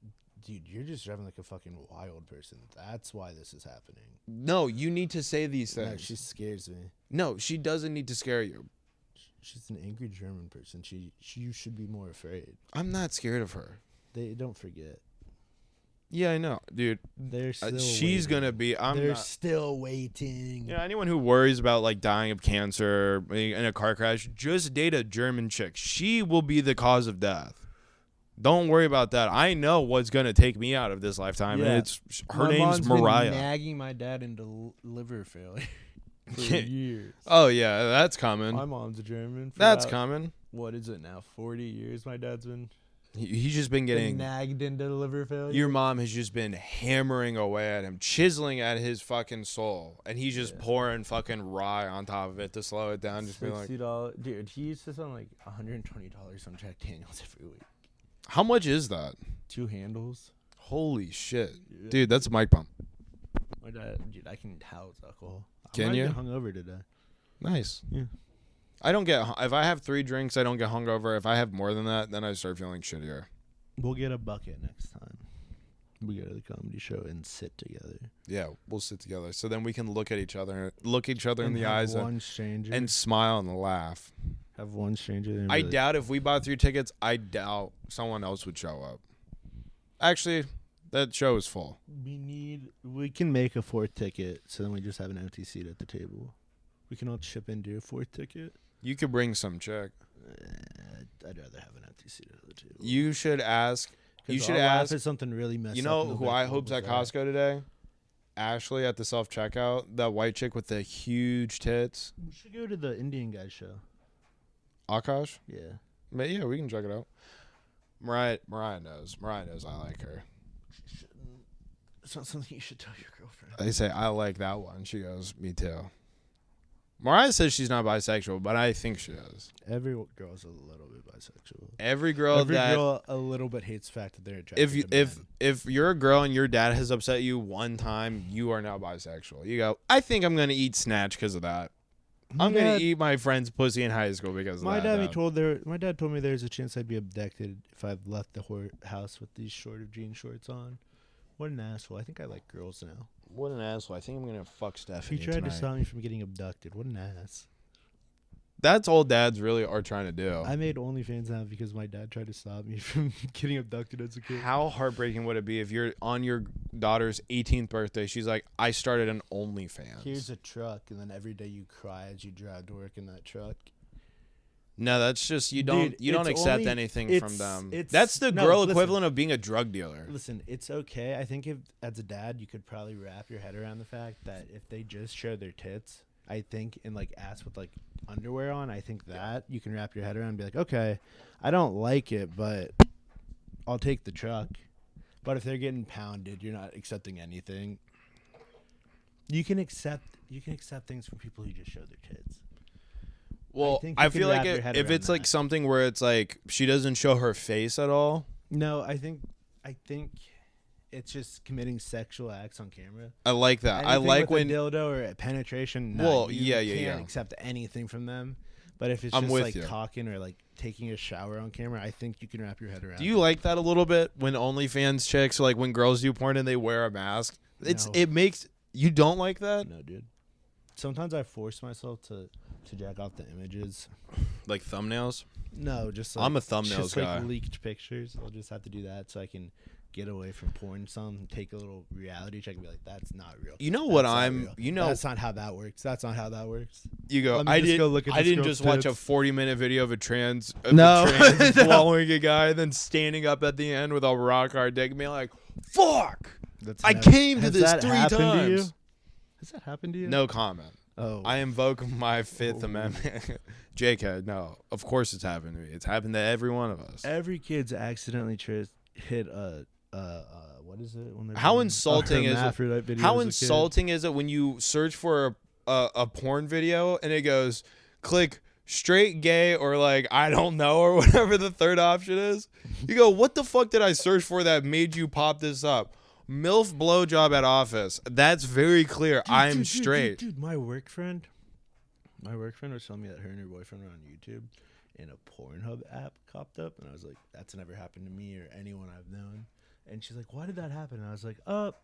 dude, you're just driving like a fucking wild person. That's why this is happening. No, you need to say these things. No, she scares me. No, she doesn't need to scare you. She's an angry German person. You should be more afraid. I'm not scared of her. They don't forget. Yeah, I know, dude. They're still she's waiting. Gonna be. They're still waiting. Yeah, anyone who worries about like dying of cancer in a car crash, just date a German chick. She will be the cause of death. Don't worry about that. I know what's gonna take me out of this lifetime, and it's her name's Mariah. Been nagging my dad into liver failure for years. Oh yeah, that's common. My mom's a German. That's common. What is it now? 40 years. My dad's been. He's just been getting nagged into liver failure. Your mom has just been hammering away at him, chiseling at his fucking soul, and he's just pouring fucking rye on top of it to slow it down. Just being like, $60, dude. He used to spend like $120 on Jack Daniels every week. How much is that? 2 handles. Holy shit, dude, that's a mic pump. My dad, dude, I can house alcohol. Can you? I might get hungover today. Nice. Yeah. I don't get if I have 3 drinks, I don't get hungover. If I have more than that, then I start feeling shittier. We'll get a bucket next time. We go to the comedy show and sit together. Yeah, we'll sit together. So then we can look each other in the eyes and smile and laugh. Have one stranger. I doubt if we bought 3 tickets, I doubt someone else would show up. Actually, that show is full. We can make a 4th ticket, so then we just have an empty seat at the table. We can all chip into a 4th ticket. You could bring some chick. I'd rather have an empty seat at the table. You should ask. You should ask if something really messed up. You know who I hope's at Costco today? Ashley at the self-checkout. That white chick with the huge tits. We should go to the Indian guy show. Akash? Yeah. But yeah, we can check it out. Mariah knows. Mariah knows I like her. She shouldn't. It's not something you should tell your girlfriend. I say, I like that one. She goes, me too. Mariah says she's not bisexual, but I think she is. Every girl's a little bit bisexual. Every girl a little bit hates the fact that they're attracted to men. If you're a girl and your dad has upset you one time, you are now bisexual. You go, I think I'm going to eat snatch because of that. I'm gonna eat my friend's pussy in high school because of that. My dad told me there's a chance I'd be abducted if I left the house with these jean shorts on. What an asshole! I think I like girls now. What an asshole! I think I'm gonna fuck Stephanie. He tried to stop me from getting abducted. What an ass! That's all dads really are trying to do. I made OnlyFans now because my dad tried to stop me from getting abducted as a kid. How heartbreaking would it be if you're on your daughter's 18th birthday, she's like, I started an OnlyFans. Here's a truck, and then every day you cry as you drive to work in that truck. No, that's just you don't accept anything from them. That's the girl equivalent of being a drug dealer. Listen, it's okay. I think if as a dad you could probably wrap your head around the fact that if they just show their tits, I think, and like ass with like underwear on, I think that you can wrap your head around and be like, okay, I don't like it, but I'll take the truck. But if they're getting pounded, you're not accepting anything. You can accept things from people who just show their tits. Well, I feel like if it's like something where it's like she doesn't show her face at all. No, I think it's just committing sexual acts on camera. I like that. Anything I like with when a dildo or a penetration. Well, you yeah. can't accept anything from them. But if it's just like talking or like taking a shower on camera, I think you can wrap your head around. Do you like that a little bit when OnlyFans chicks, or like when girls do porn and they wear a mask? It makes you don't like that? No, dude. Sometimes I force myself to jack off the images. Like thumbnails? No, just like, I'm a thumbnails just guy. Like leaked pictures. I'll just have to do that so I can get away from porn some, take a little reality check and be like, that's not real. You know that's not how that works. That's not how that works. You go, I didn't just watch a 40-minute video of a trans blowing a guy and then standing up at the end with a rock hard dick and being like, fuck! I came to this 3 times. Has that happened to you? No comment. Oh, I invoke my Fifth Amendment. JK, no. Of course it's happened to me. It's happened to every one of us. Every kid's accidentally hit a what is it? When how insulting is it? How insulting is it when you search for a porn video and it goes, click straight, gay, or like, I don't know, or whatever the third option is? You go, what the fuck did I search for that made you pop this up? MILF blowjob at office. That's very clear. I'm straight. Dude, my work friend was telling me that her and her boyfriend were on YouTube and a Pornhub app popped up, and I was like, that's never happened to me or anyone I've known. And she's like, why did that happen? And I was like,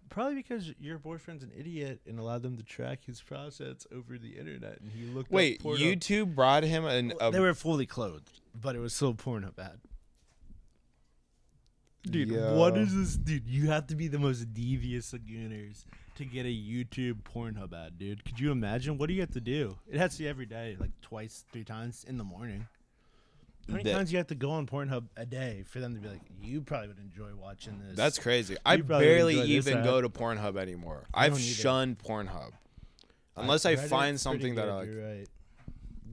probably because your boyfriend's an idiot and allowed them to track his process over the internet. And he looked. Wait, up Pornhub. YouTube brought him they were fully clothed, but it was still Pornhub ad. Dude, what is this? Dude, you have to be the most devious of gooners to get a YouTube Pornhub ad, dude. Could you imagine? What do you have to do? It has to be every day, like twice, 3 times in the morning. How many times you have to go on Pornhub a day for them to be like, you probably would enjoy watching this? That's crazy. I barely even go to Pornhub anymore. I've shunned Pornhub. Unless I find something that I like. You're right.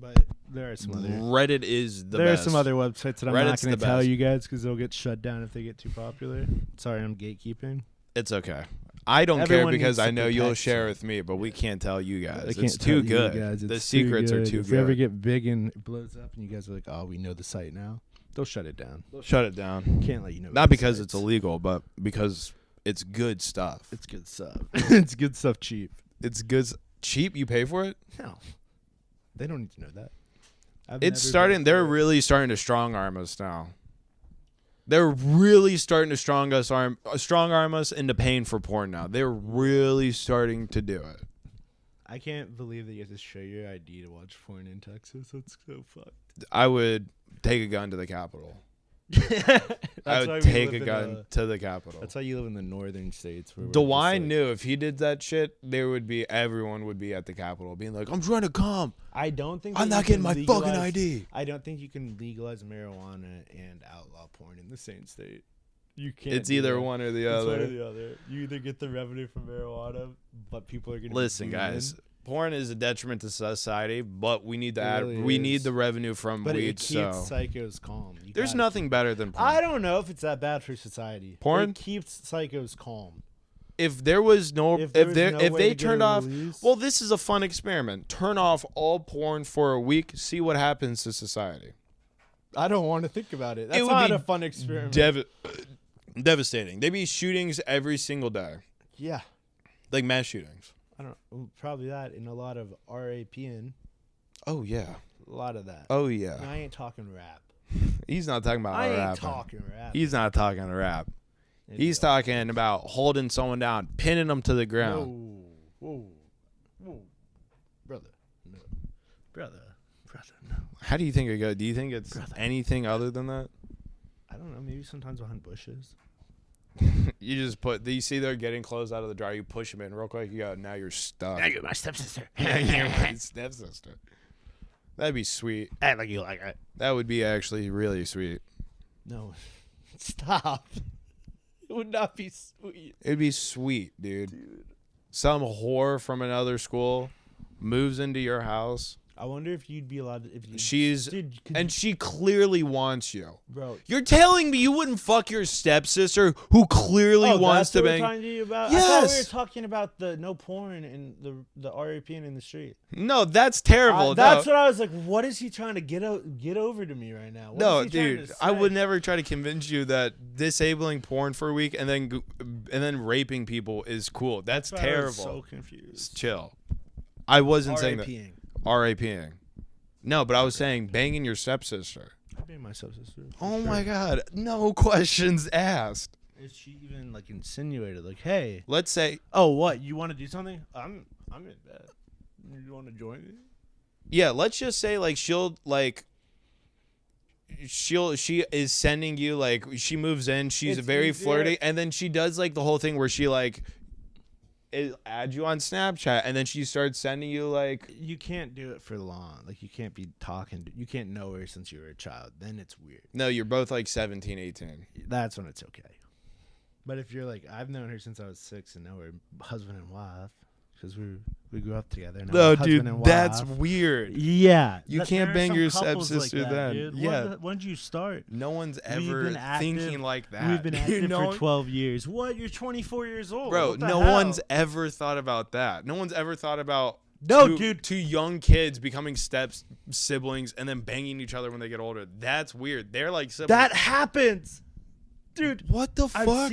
But there are some other. Reddit is the best. There are some other websites that I'm not going to tell you guys because they'll get shut down if they get too popular. Sorry, I'm gatekeeping. It's okay. I don't care because I know you'll share with me, but we can't tell you guys. It's too good. The secrets are too good. If we ever get big and it blows up and you guys are like, oh, we know the site now, they'll shut it down. Shut it down. Can't let you know. Not because it's illegal, but because it's good stuff. It's good stuff. It's good stuff cheap. It's good. Cheap? You pay for it? No. They don't need to know that. They're really starting to strong arm us now. They're really starting to strong arm us into paying for porn now. They're really starting to do it. I can't believe that you have to show your ID to watch porn in Texas. That's so fucked. I would take a gun to the Capitol. I would take a gun to the Capitol. That's why you live in the northern states. DeWine knew if he did that shit, everyone would be at the Capitol being like, I'm trying to come. I don't think I'm not getting my fucking ID. I don't think you can legalize marijuana and outlaw porn in the same state. You can't. It's either one or the other. It's one or the other. You either get the revenue from marijuana, but people are going to listen, guys. Porn is a detriment to society, but we need need the revenue from weed. It keeps psychos calm. There's nothing better than porn. I don't know if it's that bad for society. Porn it keeps psychos calm. If there was if they turned off, well, this is a fun experiment. Turn off all porn for a week. See what happens to society. I don't want to think about it. That's not a fun experiment. Devastating. There'd be shootings every single day. Yeah, like mass shootings. I don't know. Probably that and a lot of RAPing. Oh yeah, a lot of that. Oh yeah. And I ain't talking rap. He's not talking about rap. I ain't talking rap. He's not talking rap. He's talking about holding someone down, pinning them to the ground. Whoa, brother, no, brother, no. How do you think it goes? Do you think it's anything other than that? I don't know. Maybe sometimes behind bushes. You just you see they're getting clothes out of the dryer. You push them in real quick. You go. Now you're stuck. Now you're my stepsister. Now you're my stepsister. That'd be sweet. I like you like it. That would be actually really sweet. No, stop. It would not be sweet. It'd be sweet, dude. Some whore from another school moves into your house. I wonder if you'd be allowed to. And she clearly wants you, bro. You're telling me you wouldn't fuck your stepsister who clearly wants to bang? That's what we're talking to you about? Yes. I thought we were talking about the no porn and the RAPing in the street. No, that's terrible. That's what I was like. What is he trying to get over to me right now? No, dude, I would never try to convince you that disabling porn for a week and then raping people is cool. That's terrible. I was so confused. Chill. I wasn't saying that. RAPing. No, but I was saying banging your stepsister. I bang my stepsister. Oh my God. No questions asked. Is she even like insinuated? Like, hey. Let's say. Oh, what? You want to do something? I'm in bed. You want to join me? Yeah, let's just say like she is sending you like she moves in, she's very flirty, and then she does like the whole thing where she like add you on Snapchat, and then she starts sending you like. You can't do it for long. Like you can't be talking. You can't know her since you were a child. Then it's weird. No, you're both like 17, 18. That's when it's okay. But if you're like, I've known her since I was 6, and now we're husband and wife because we grew up together. No, dude, that's weird. Yeah, you can't bang your stepsister like that, then. Dude. Yeah, when did you start? No one's ever thinking like that. We've been active for 12 years. What? You're 24 years old, bro. No one's ever thought about that. No one's ever thought about two young kids becoming siblings and then banging each other when they get older. That's weird. They're like siblings. That happens. Dude, what the fuck?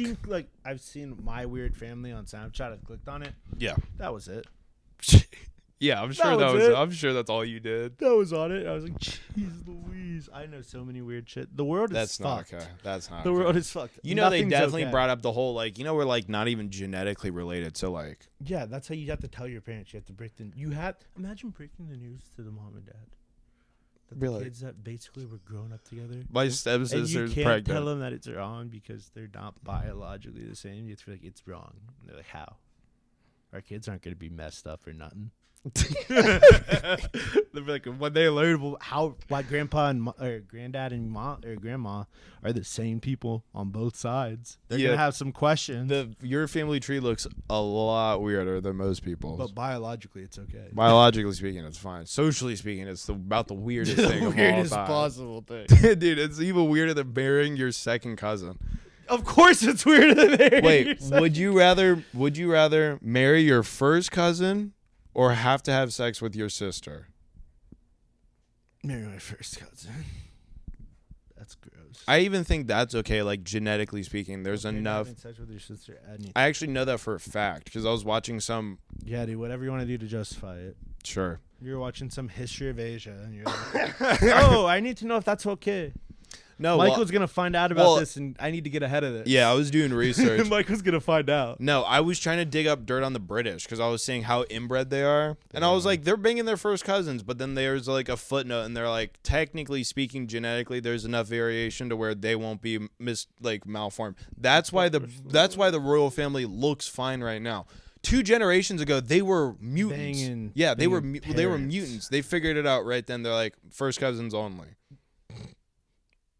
I've seen My Weird Family on Snapchat. I clicked on it. Yeah, that was it. Yeah, I'm sure that was. I'm sure that's all you did. That was on it. I was like, "Jeez Louise!" I know so many weird shit. The world is fucked. Not okay. That's not. The world is fucked. You know, they definitely brought up the whole like, we're like not even genetically related. So like, yeah, that's how you have to tell your parents. You have to break the. Imagine breaking the news to the mom and dad. The kids that basically were growing up together. My stepsister's pregnant. You can't tell them that it's wrong because they're not biologically the same. You have to be like, it's wrong. And they're like, how? Our kids aren't going to be messed up or nothing. They'll be like, when they learn why grandpa and or granddad and mom or grandma are the same people on both sides, they're gonna have some questions. Your family tree looks a lot weirder than most people's, but biologically it's okay. Biologically speaking, it's fine. Socially speaking, it's about the weirdest thing of all time. Weirdest possible thing. Dude, it's even weirder than marrying your second cousin. Of course, it's weirder than marrying. Wait, would you rather marry your first cousin or have to have sex with your sister? Marry my first cousin. That's gross. I even think that's okay, like genetically speaking. There's enough. Having sex with your sister, I actually know that for a fact because I was watching some. Yeah, dude. Whatever you want to do to justify it. Sure. You're watching some history of Asia, and you're like, oh, I need to know if that's okay. No, Michael's going to find out about this, and I need to get ahead of this. Yeah, I was doing research. Michael's going to find out. No, I was trying to dig up dirt on the British because I was seeing how inbred they are. And I was like, they're banging their first cousins, but then there's like a footnote, and they're like, technically speaking, genetically, there's enough variation to where they won't be malformed. That's why the royal family looks fine right now. 2 generations ago, they were mutants. They were mutants. They figured it out right then. They're like, first cousins only.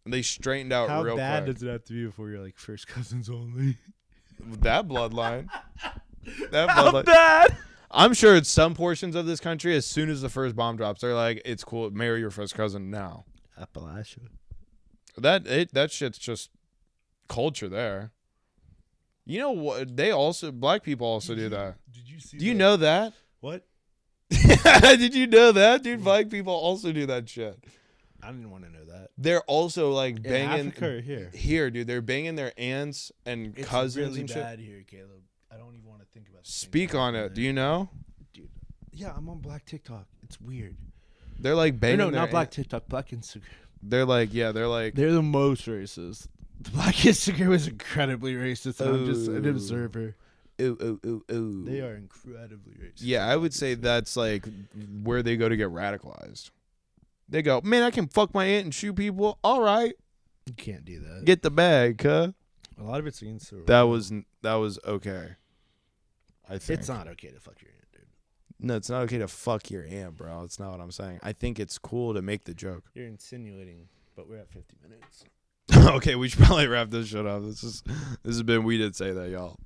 They straightened out real quick. How bad does it have to be before you're like first cousins only? That bloodline. How bad? I'm sure it's some portions of this country, as soon as the first bomb drops, they're like, it's cool, marry your first cousin now. Appalachia. That shit's just culture there. You know what? Black people also do that. Did you see Do you know that? What? Did you know that? Dude, black people also do that shit. I didn't want to know that. They're also like banging in Africa or here. Here, dude. They're banging their aunts and cousins really and shit. It's really bad here, Caleb. I don't even want to think about it. Speak on it. Do you know? Dude. Yeah, I'm on Black TikTok. It's weird. They're like banging. No, not black TikTok, black Instagram. They're the most racist. The black Instagram is incredibly racist, and I'm just an observer. Ooh. They are incredibly racist. Yeah, I would say that's like where they go to get radicalized. They go, man, I can fuck my aunt and shoot people. All right. You can't do that. Get the bag, huh? A lot of it's against the That was okay. I think. It's not okay to fuck your aunt, dude. No, it's not okay to fuck your aunt, bro. That's not what I'm saying. I think it's cool to make the joke. You're insinuating, but we're at 50 minutes. Okay, we should probably wrap this shit up. This has been We Did Say That, y'all.